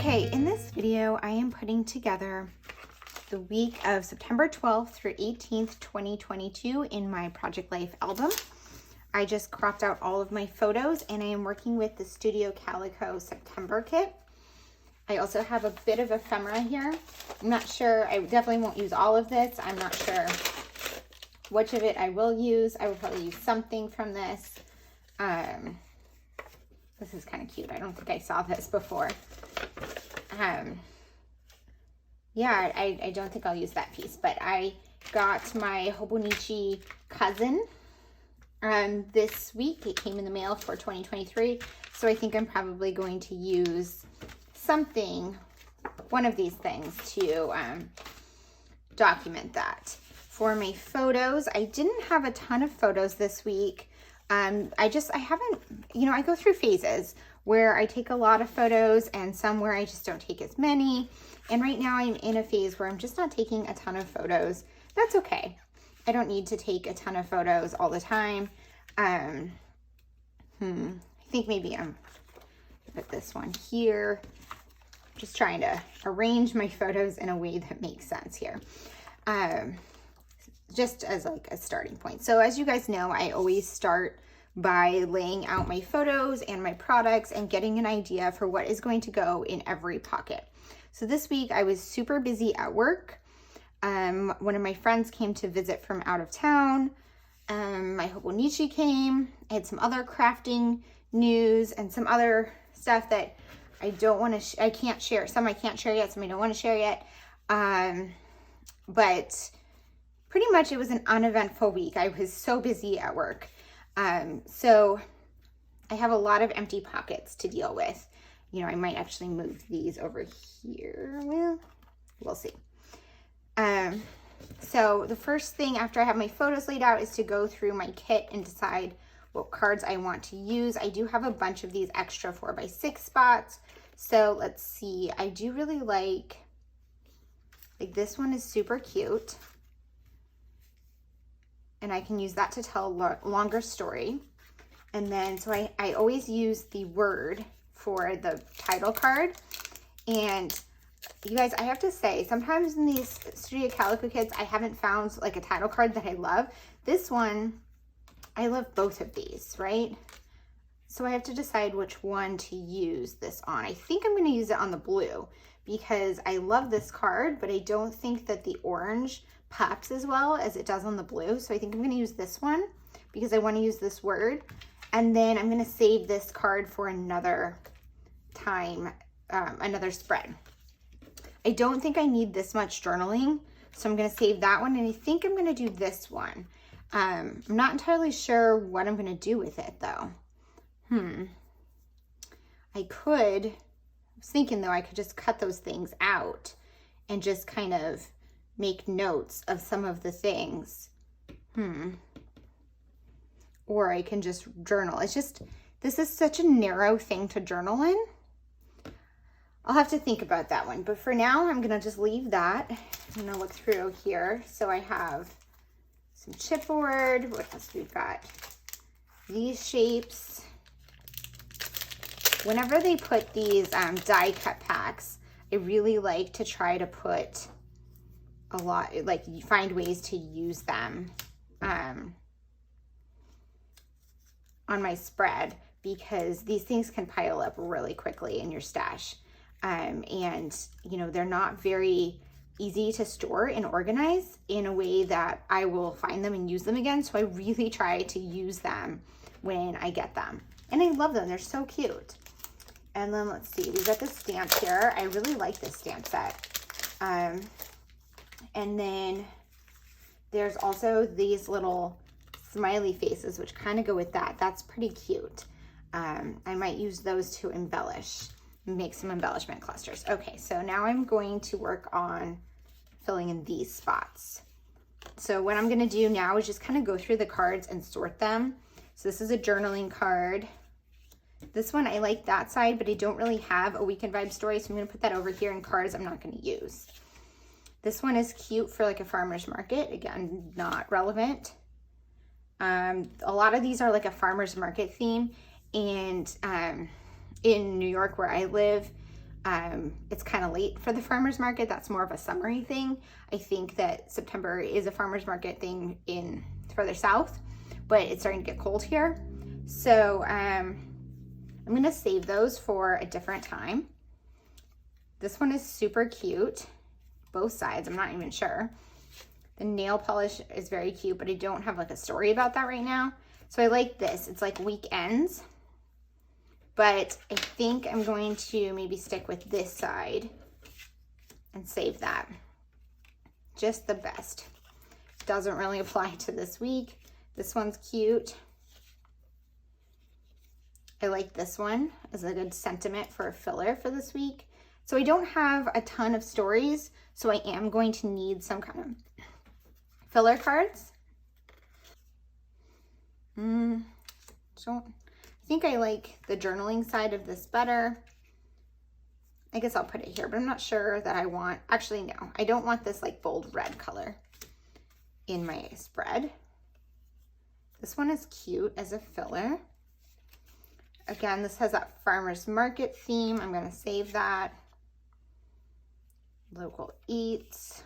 Okay, in this video, I am putting together the week of September 12th through 18th, 2022 in my Project Life album. I just cropped out all of my photos and I am working with the Studio Calico September kit. I also have a bit of ephemera here. I'm not sure, I definitely won't use all of this. I'm not sure which of it I will use. I will probably use something from this. This is kind of cute. I don't think I saw this before. Yeah, I don't think I'll use that piece, but I got my Hobonichi cousin this week. It came in the mail for 2023, so I think I'm probably going to use something, one of these things to document that. For my photos, I didn't have a ton of photos this week. I haven't, I go through phases where I take a lot of photos and some where I just don't take as many. And right now I'm in a phase where I'm just not taking a ton of photos. That's okay. I don't need to take a ton of photos all the time. I think maybe I'm put this one here. Just trying to arrange my photos in a way that makes sense here. Just as like a starting point. So as you guys know, I always start by laying out my photos and my products and getting an idea for what is going to go in every pocket. So this week I was super busy at work. One of my friends came to visit from out of town. My Hobonichi came. I had some other crafting news and some other stuff that I don't want to, I can't share. Some I can't share yet, some I don't want to share yet. But pretty much it was an uneventful week. I was so busy at work. So I have a lot of empty pockets to deal with. I might actually move these over here. Well, we'll see. So the first thing after I have my photos laid out is to go through my kit and decide what cards I want to use. I do have a bunch of these extra 4x6 spots. So let's see. I do really like this one is super cute. And I can use that to tell a longer story. And then, so I always use the word for the title card. And you guys, I have to say, sometimes in these Studio Calico kits, I haven't found like a title card that I love. This one, I love both of these, right? So I have to decide which one to use this on. I think I'm gonna use it on the blue because I love this card, but I don't think that the orange pops as well as it does on the blue. So I think I'm going to use this one because I want to use this word. And then I'm going to save this card for another time, another spread. I don't think I need this much journaling, so I'm going to save that one. And I think I'm going to do this one. I'm not entirely sure what I'm going to do with it though. I was thinking though, I could just cut those things out and just kind of make notes of some of the things. Or I can just journal. It's just, this is such a narrow thing to journal in. I'll have to think about that one. But for now, I'm gonna just leave that. I'm gonna look through here. So I have some chipboard. What else we've got? These shapes. Whenever they put these die cut packs, I really like to try to put a lot, like you find ways to use them on my spread because these things can pile up really quickly in your stash. And they're not very easy to store and organize in a way that I will find them and use them again. So I really try to use them when I get them. And I love them, they're so cute. And then let's see, we've got this stamp here. I really like this stamp set. And then there's also these little smiley faces, which kind of go with that. That's pretty cute. I might use those to embellish, make some embellishment clusters. Okay, so now I'm going to work on filling in these spots. So what I'm gonna do now is just kind of go through the cards and sort them. So this is a journaling card. This one, I like that side, but I don't really have a weekend vibe story, so I'm gonna put that over here in cards I'm not gonna use. This one is cute for like a farmer's market. Again, not relevant. A lot of these are like a farmer's market theme. And in New York where I live, it's kind of late for the farmer's market. That's more of a summery thing. I think that September is a farmer's market thing in further south, but it's starting to get cold here. So I'm gonna save those for a different time. This one is super cute, both sides. I'm not even sure. The nail polish is very cute, but I don't have like a story about that right now. So I like this. It's like weekends. But I think I'm going to maybe stick with this side and save that. Just the best. Doesn't really apply to this week. This one's cute. I like this one as a good sentiment for a filler for this week. So I don't have a ton of stories, so I am going to need some kind of filler cards. I think I like the journaling side of this better. I guess I'll put it here, but I'm not sure that I want, actually no, I don't want this like bold red color in my spread. This one is cute as a filler. Again, this has that farmer's market theme. I'm gonna save that. Local eats.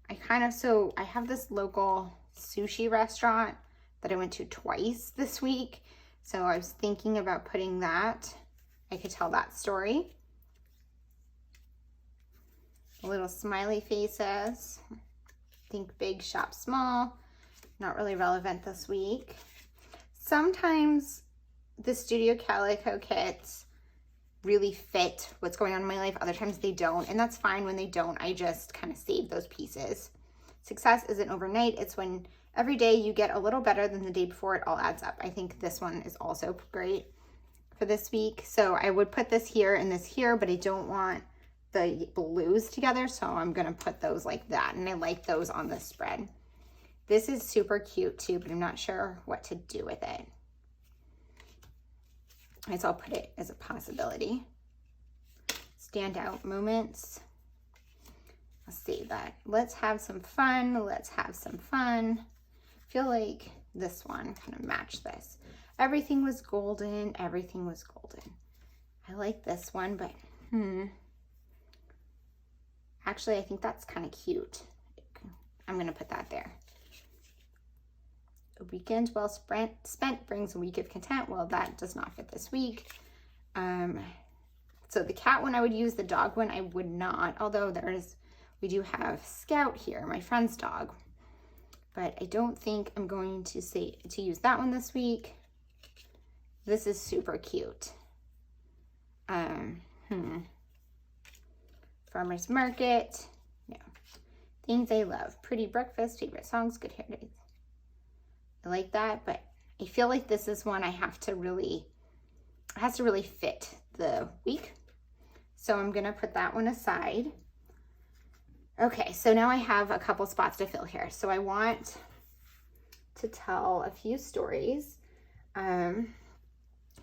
I have this local sushi restaurant that I went to twice this week. So I was thinking about putting that. I could tell that story. Little smiley faces. Think big, shop small. Not really relevant this week. Sometimes the Studio Calico kits really fit what's going on in my life. Other times they don't, and that's fine when they don't. I just kind of save those pieces. Success isn't overnight. It's when every day you get a little better than the day before. It all adds up. I think this one is also great for this week. So I would put this here and this here, but I don't want the blues together, so I'm gonna put those like that, and I like those on the spread. This is super cute too, but I'm not sure what to do with it. I guess I'll put it as a possibility. Standout moments. I'll save that. Let's have some fun. Let's have some fun. I feel like this one kind of matched this. Everything was golden. Everything was golden. I like this one, but actually, I think that's kind of cute. I'm going to put that there. A weekend well spent brings a week of content. Well, that does not fit this week. So the cat one I would use, the dog one I would not. Although we do have Scout here, my friend's dog. But I don't think I'm going to use that one this week. This is super cute. Farmer's market. No. Things I love. Pretty breakfast. Favorite songs. Good hair days. I like that, but I feel like this is one it has to really fit the week. So I'm gonna put that one aside. Okay, so now I have a couple spots to fill here. So I want to tell a few stories. There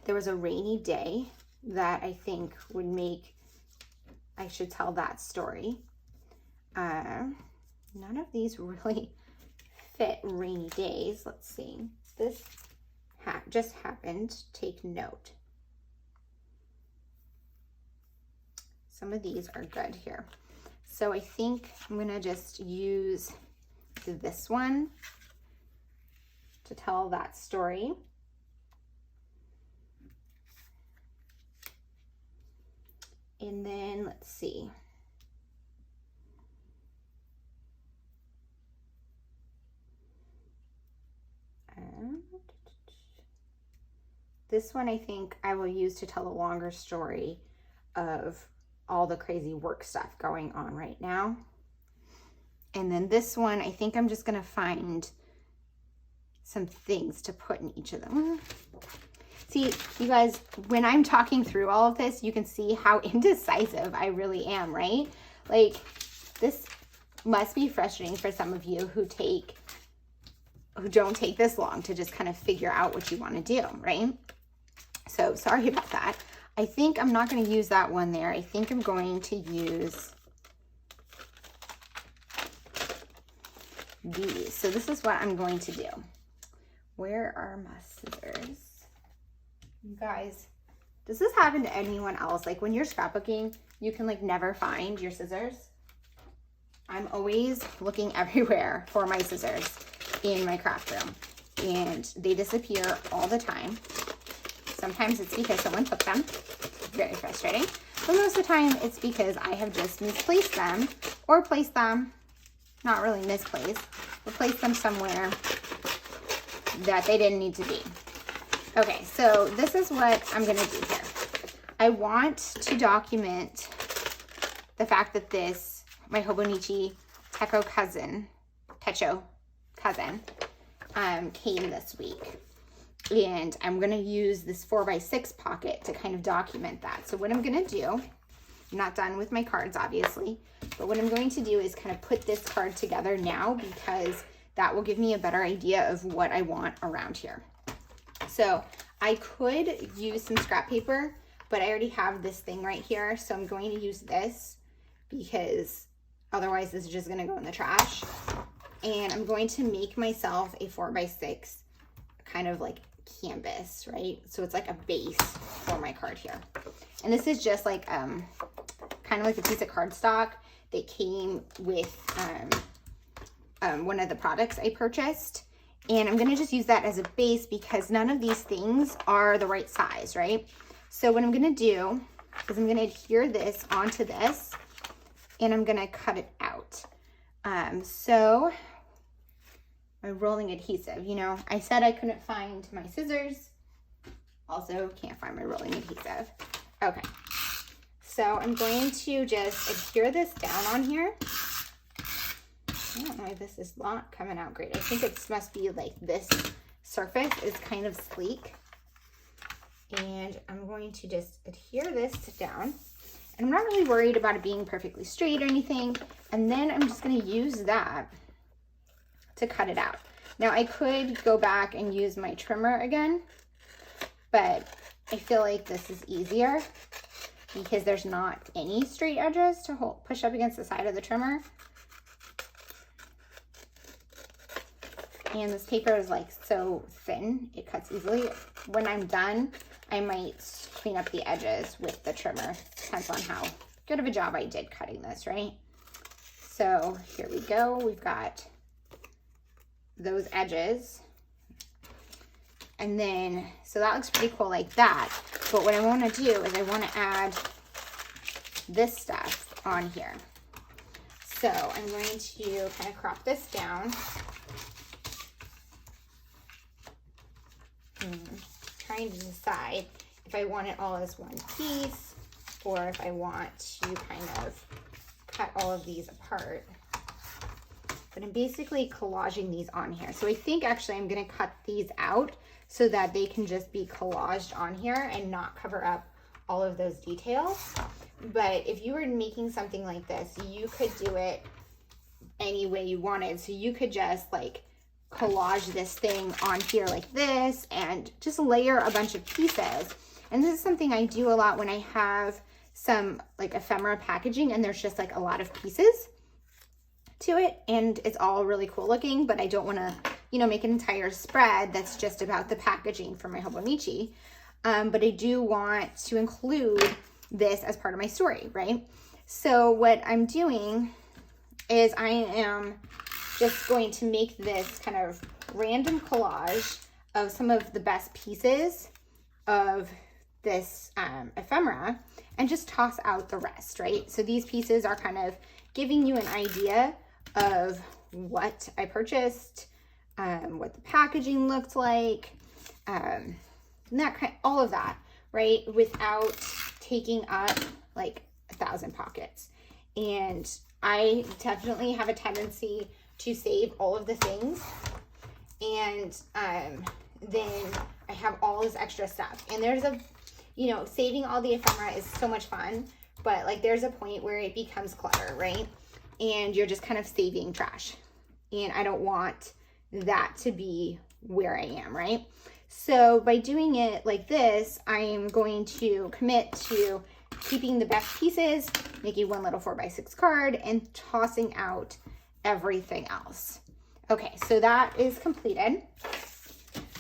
was a rainy day that I think I should tell that story. None of these really fit rainy days. Let's see. This just happened. Take note. Some of these are good here. So I think I'm gonna just use this one to tell that story. And then let's see. This one I think I will use to tell a longer story of all the crazy work stuff going on right now. And then this one, I think I'm just gonna find some things to put in each of them. See, you guys, when I'm talking through all of this, you can see how indecisive I really am, right? Like, this must be frustrating for some of you who don't take this long to just kind of figure out what you want to do, right? So sorry about that. I think I'm not going to use that one there. I think I'm going to use these. So this is what I'm going to do. Where are my scissors? You guys, does this happen to anyone else? Like when you're scrapbooking, you can like never find your scissors. I'm always looking everywhere for my scissors in my craft room, and they disappear all the time. Sometimes it's because someone took them. Very frustrating. But most of the time it's because I have just misplaced them, or placed them, not really misplaced, but placed them somewhere that they didn't need to be. Okay, so this is what I'm gonna do here. I want to document the fact that this, my Hobonichi Techo cousin, came this week. And I'm gonna use this 4x6 pocket to kind of document that. So what I'm gonna do, I'm not done with my cards obviously, but what I'm going to do is kind of put this card together now, because that will give me a better idea of what I want around here. So I could use some scrap paper, but I already have this thing right here. So I'm going to use this because otherwise this is just gonna go in the trash. And I'm going to make myself a 4x6 kind of like canvas, right? So it's like a base for my card here. And this is just like kind of like a piece of cardstock that came with one of the products I purchased. And I'm gonna just use that as a base because none of these things are the right size, right? So what I'm gonna do is I'm gonna adhere this onto this and I'm gonna cut it out. So my rolling adhesive, you know, I said I couldn't find my scissors. Also can't find my rolling adhesive. Okay, so I'm going to just adhere this down on here. I don't know if this is not coming out great. I think it must be like this surface is kind of sleek. And I'm going to just adhere this down. And I'm not really worried about it being perfectly straight or anything. And then I'm just gonna use that to cut it out. Now I could go back and use my trimmer again, but I feel like this is easier because there's not any straight edges to push up against the side of the trimmer. And this paper is like so thin, it cuts easily. When I'm done, I might clean up the edges with the trimmer. Depends on how good of a job I did cutting this, right? So here we go. We've got those edges. And then, so that looks pretty cool like that. But what I want to do is I want to add this stuff on here. So I'm going to kind of crop this down. Trying to decide if I want it all as one piece or if I want to kind of cut all of these apart. But I'm basically collaging these on here. So I think actually I'm gonna cut these out so that they can just be collaged on here and not cover up all of those details. But if you were making something like this, you could do it any way you wanted. So you could just like collage this thing on here like this and just layer a bunch of pieces. And this is something I do a lot when I have some like ephemera packaging and there's just like a lot of pieces to it and it's all really cool looking, but I don't want to, you know, make an entire spread that's just about the packaging for my Hobonichi. But I do want to include this as part of my story, right? So what I'm doing is I am just going to make this kind of random collage of some of the best pieces of this ephemera and just toss out the rest, right? So these pieces are kind of giving you an idea of what I purchased, what the packaging looked like, and that kind, all of that, right? Without taking up like 1,000 pockets. And I definitely have a tendency to save all of the things, and then I have all this extra stuff. And there's a, you know, saving all the ephemera is so much fun, but like there's a point where it becomes clutter, right? And you're just kind of saving trash. And I don't want that to be where I am, right? So by doing it like this, I am going to commit to keeping the best pieces, making one little 4x6 card, and tossing out everything else. Okay, so that is completed.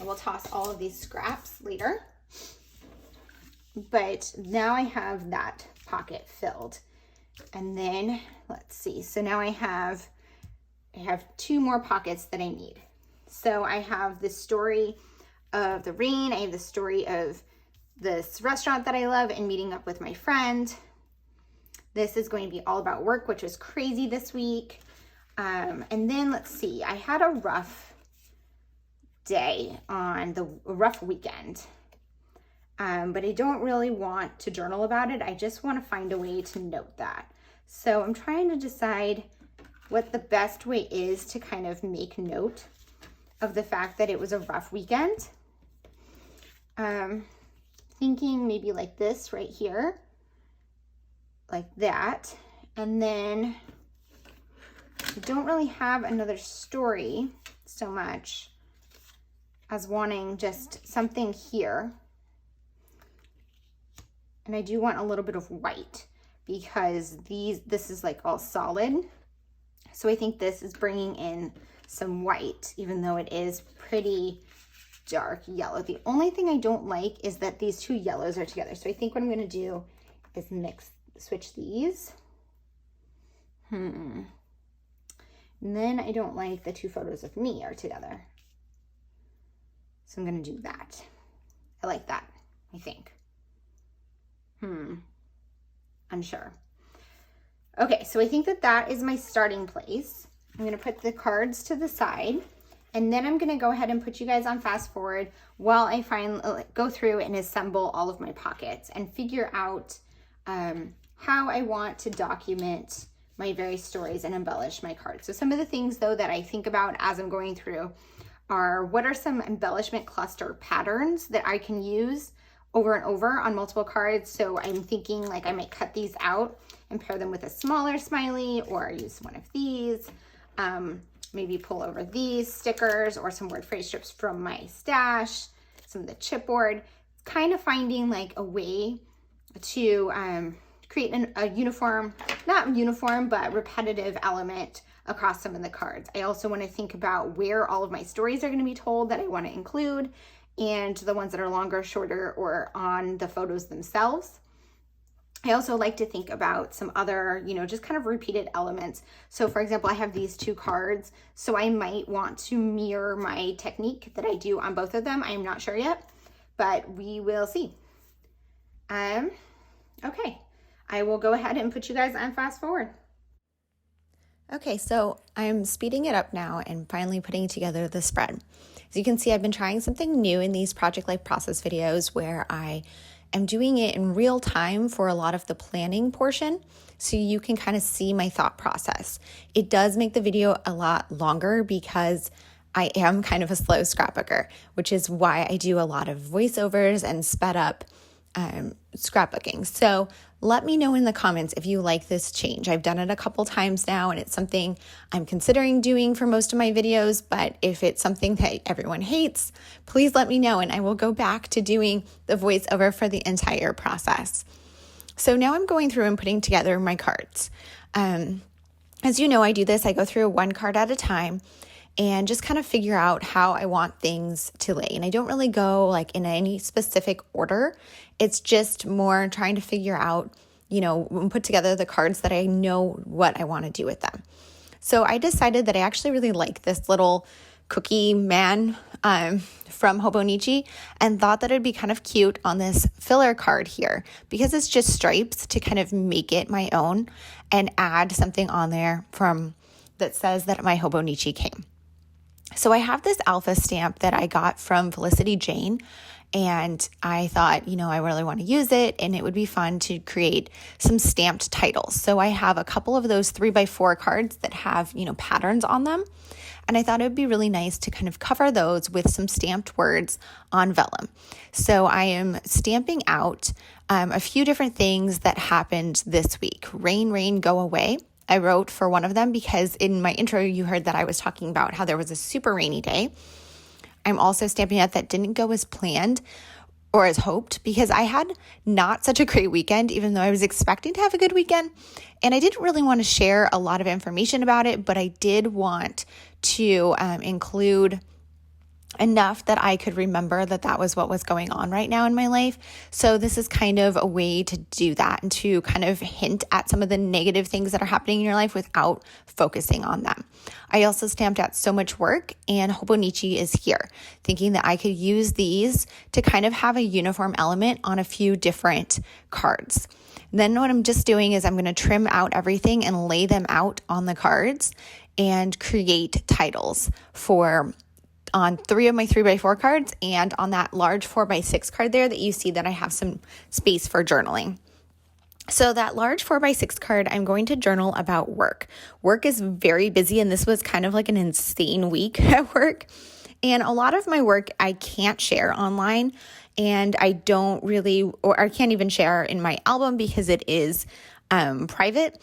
I will toss all of these scraps later. But now I have that pocket filled. And then let's see. So now I have 2 more pockets that I need. So I have the story of the rain. I have the story of this restaurant that I love and meeting up with my friend. This is going to be all about work, which was crazy this week. And then let's see. I had a rough day on a rough weekend. But I don't really want to journal about it. I just want to find a way to note that. So I'm trying to decide what the best way is to kind of make note of the fact that it was a rough weekend. Thinking maybe like this right here, like that. And then I don't really have another story so much as wanting just something here. And I do want a little bit of white because this is like all solid. So I think this is bringing in some white, even though it is pretty dark yellow. The only thing I don't like is that these 2 yellows are together. So I think what I'm gonna do is switch these. And then I don't like the 2 photos of me are together. So I'm gonna do that. I like that, I think. Unsure. Okay, so I think that is my starting place. I'm gonna put the cards to the side, and then I'm gonna go ahead and put you guys on fast forward while I go through and assemble all of my pockets and figure out how I want to document my various stories and embellish my cards. So some of the things though that I think about as I'm going through are what are some embellishment cluster patterns that I can use over and over on multiple cards. So I'm thinking like I might cut these out and pair them with a smaller smiley, or use one of these. Maybe pull over these stickers or some word phrase strips from my stash, some of the chipboard. Kind of finding like a way to create a uniform, not uniform, but repetitive element across some of the cards. I also want to think about where all of my stories are going to be told that I want to include, and the ones that are longer, shorter, or on the photos themselves. I also like to think about some other, just kind of repeated elements. So for example, I have these 2 cards, so I might want to mirror my technique that I do on both of them. I'm not sure yet, but we will see. Okay, I will go ahead and put you guys on fast forward. Okay, so I'm speeding it up now and finally putting together the spread. As you can see, I've been trying something new in these Project Life Process videos where I am doing it in real time for a lot of the planning portion, so you can kind of see my thought process. It does make the video a lot longer because I am kind of a slow scrapbooker, which is why I do a lot of voiceovers and sped up scrapbooking. So let me know in the comments if you like this change. I've done it a couple times now, and it's something I'm considering doing for most of my videos, but if it's something that everyone hates, please let me know and I will go back to doing the voiceover for the entire process. So now I'm going through and putting together my cards. As you know, I do this, I go through 1 card at a time and just kind of figure out how I want things to lay. And I don't really go like in any specific order. It's just more trying to figure out, put together the cards that I know what I want to do with them. So I decided that I actually really like this little cookie man from Hobonichi, and thought that it'd be kind of cute on this filler card here because it's just stripes to kind of make it my own and add something on there that says that my Hobonichi came. So I have this alpha stamp that I got from Felicity Jane, and I thought, I really want to use it, and it would be fun to create some stamped titles. So I have a couple of those 3x4 cards that have, patterns on them, and I thought it would be really nice to kind of cover those with some stamped words on vellum. So I am stamping out a few different things that happened this week. Rain, rain, go away. I wrote for one of them because in my intro, you heard that I was talking about how there was a super rainy day. I'm also stamping out that didn't go as planned or as hoped because I had not such a great weekend, even though I was expecting to have a good weekend. And I didn't really want to share a lot of information about it, but I did want to include enough that I could remember that that was what was going on right now in my life. So this is kind of a way to do that and to kind of hint at some of the negative things that are happening in your life without focusing on them. I also stamped out so much work, and Hobonichi is here, thinking that I could use these to kind of have a uniform element on a few different cards. Then what I'm just doing is I'm going to trim out everything and lay them out on the cards and create titles on 3 of my 3x4 cards and on that large 4x6 card there that you see that I have some space for journaling. So that large 4x6 card, I'm going to journal about work. Work is very busy, and this was kind of like an insane week at work. And a lot of my work I can't share online, and I can't even share in my album because it is private.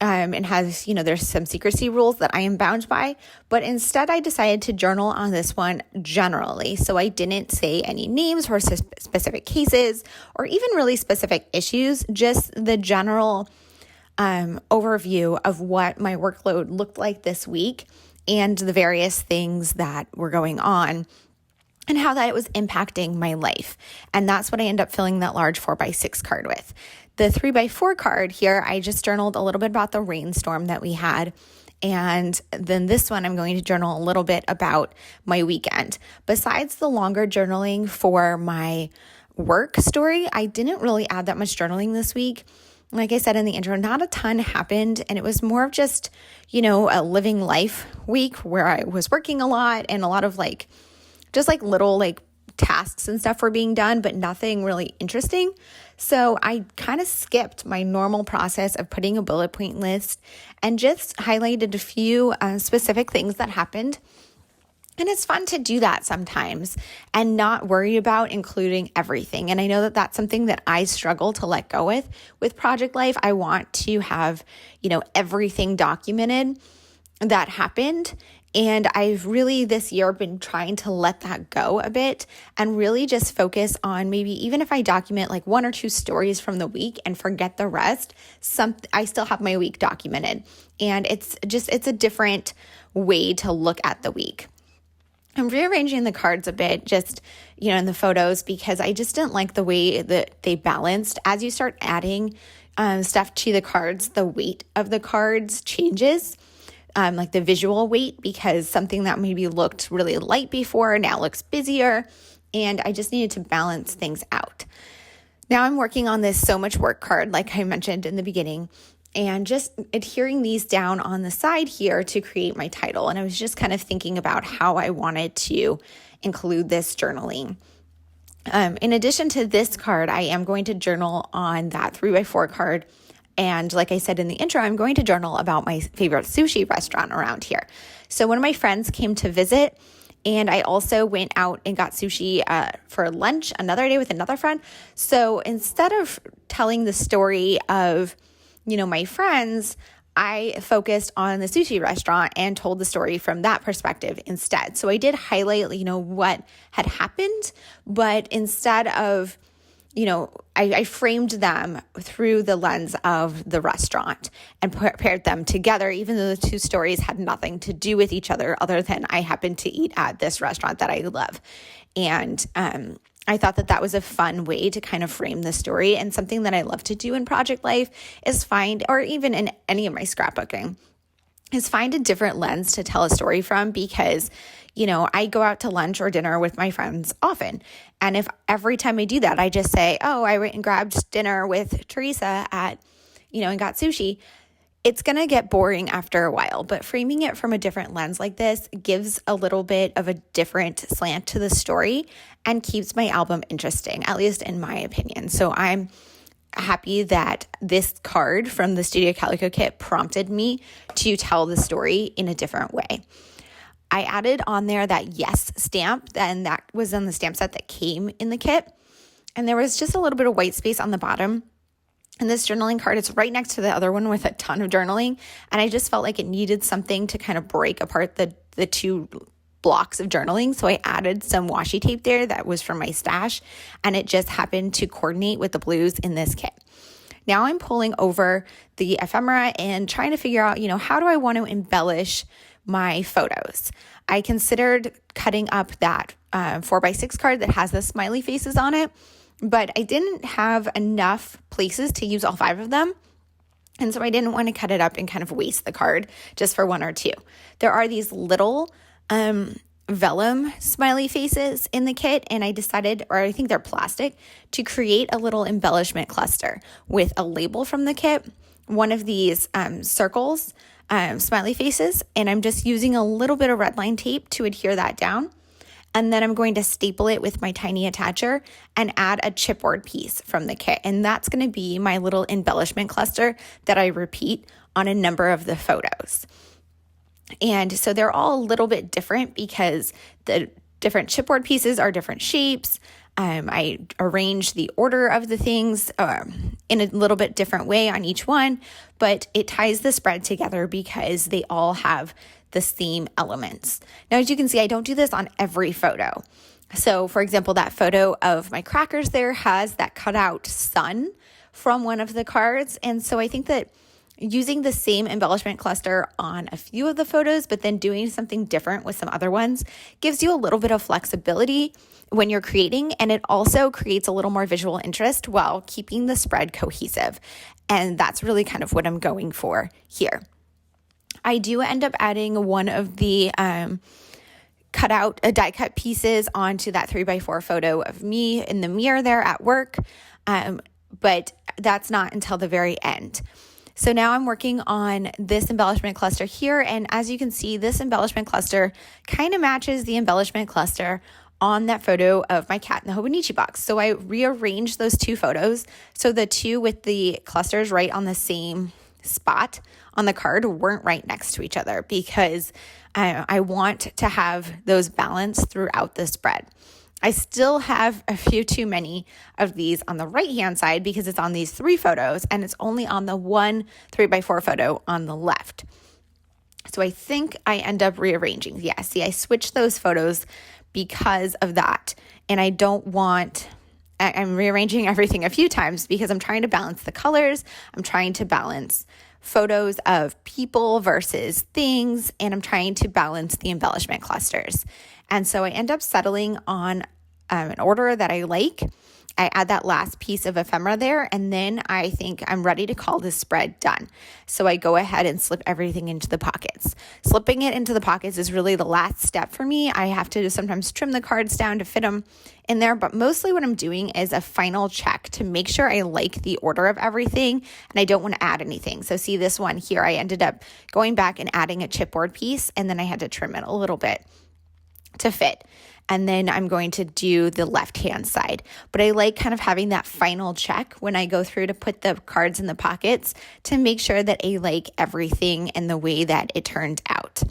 And has, there's some secrecy rules that I am bound by, but instead I decided to journal on this one generally. So I didn't say any names or specific cases or even really specific issues, just the general overview of what my workload looked like this week and the various things that were going on and how that it was impacting my life. And that's what I end up filling that large 4x6 card with. The 3x4 card here, I just journaled a little bit about the rainstorm that we had. And then this one, I'm going to journal a little bit about my weekend. Besides the longer journaling for my work story, I didn't really add that much journaling this week. Like I said in the intro, not a ton happened. And it was more of just, a living life week where I was working a lot and a lot of little tasks and stuff were being done, but nothing really interesting. So I kind of skipped my normal process of putting a bullet point list and just highlighted a few specific things that happened. And it's fun to do that sometimes and not worry about including everything. And I know that that's something that I struggle to let go with project life. I want to have, everything documented that happened. And I've really this year been trying to let that go a bit and really just focus on maybe even if I document 1 or 2 stories from the week and forget the rest, I still have my week documented. And it's a different way to look at the week. I'm rearranging the cards a bit just, in the photos because I just didn't like the way that they balanced. As you start adding stuff to the cards, the weight of the cards changes. The visual weight, because something that maybe looked really light before now looks busier, and I just needed to balance things out. Now I'm working on this so much work card, like I mentioned in the beginning, and just adhering these down on the side here to create my title. And I was just kind of thinking about how I wanted to include this journaling. In addition to this card, I am going to journal on that 3x4 card. And like I said in the intro, I'm going to journal about my favorite sushi restaurant around here. So one of my friends came to visit, and I also went out and got sushi for lunch another day with another friend. So instead of telling the story of, my friends, I focused on the sushi restaurant and told the story from that perspective instead. So I did highlight, what had happened, but instead of I framed them through the lens of the restaurant and paired them together, even though the 2 stories had nothing to do with each other than I happened to eat at this restaurant that I love. And I thought that was a fun way to kind of frame the story, and something that I love to do in project life is or even in any of my scrapbooking, is find a different lens to tell a story from, because I go out to lunch or dinner with my friends often. And if every time I do that, I just say, oh, I went and grabbed dinner with Teresa and got sushi, it's going to get boring after a while. But framing it from a different lens like this gives a little bit of a different slant to the story and keeps my album interesting, at least in my opinion. So I'm happy that this card from the Studio Calico kit prompted me to tell the story in a different way. I added on there that yes stamp, and that was on the stamp set that came in the kit. And there was just a little bit of white space on the bottom. And this journaling card, it's right next to the other one with a ton of journaling. And I just felt like it needed something to kind of break apart the 2 blocks of journaling. So I added some washi tape there that was from my stash, and it just happened to coordinate with the blues in this kit. Now I'm pulling over the ephemera and trying to figure out, how do I want to embellish my photos. I considered cutting up that 4x6 card that has the smiley faces on it, but I didn't have enough places to use all 5 of them. And so I didn't want to cut it up and kind of waste the card just for 1 or 2. There are these little vellum smiley faces in the kit, and I decided, or I think they're plastic, to create a little embellishment cluster with a label from the kit, one of these circles, smiley faces, and I'm just using a little bit of red line tape to adhere that down. And then I'm going to staple it with my tiny attacher and add a chipboard piece from the kit. And that's going to be my little embellishment cluster that I repeat on a number of the photos. And so they're all a little bit different because the different chipboard pieces are different shapes. I arrange the order of the things in a little bit different way on each one, but it ties the spread together because they all have the same elements. Now, as you can see, I don't do this on every photo. So, for example, that photo of my crackers there has that cutout sun from one of the cards. And so I think that using the same embellishment cluster on a few of the photos, but then doing something different with some other ones gives you a little bit of flexibility when you're creating, and it also creates a little more visual interest while keeping the spread cohesive. And that's really kind of what I'm going for here. I do end up adding one of the die cut pieces onto that 3x4 photo of me in the mirror there at work, but that's not until the very end. So now I'm working on this embellishment cluster here, and as you can see, this embellishment cluster kind of matches the embellishment cluster on that photo of my cat in the Hobonichi box. So I rearranged those 2 photos so the 2 with the clusters right on the same spot on the card weren't right next to each other because I want to have those balanced throughout the spread. I still have a few too many of these on the right-hand side because it's on these 3 photos and it's only on the 1 3x4 photo on the left. So I think I end up rearranging. Yeah, see, I switched those photos because of that. And I'm rearranging everything a few times because I'm trying to balance the colors. I'm trying to balance photos of people versus things, and I'm trying to balance the embellishment clusters. And so I end up settling on an order that I like. I add that last piece of ephemera there, and then I think I'm ready to call this spread done. So I go ahead and slip everything into the pockets. Slipping it into the pockets is really the last step for me. I have to sometimes trim the cards down to fit them in there, but mostly what I'm doing is a final check to make sure I like the order of everything and I don't want to add anything. So see this one here, I ended up going back and adding a chipboard piece, and then I had to trim it a little bit to fit. And then I'm going to do the left-hand side. But I like kind of having that final check when I go through to put the cards in the pockets to make sure that I like everything and the way that it turned out.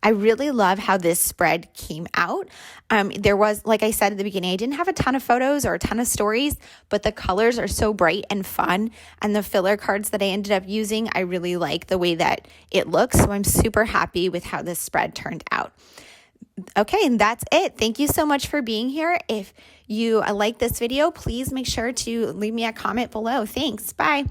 I really love how this spread came out. There was, like I said at the beginning, I didn't have a ton of photos or a ton of stories, but the colors are so bright and fun. And the filler cards that I ended up using, I really like the way that it looks. So I'm super happy with how this spread turned out. Okay, and that's it. Thank you so much for being here. If you like this video, please make sure to leave me a comment below. Thanks. Bye.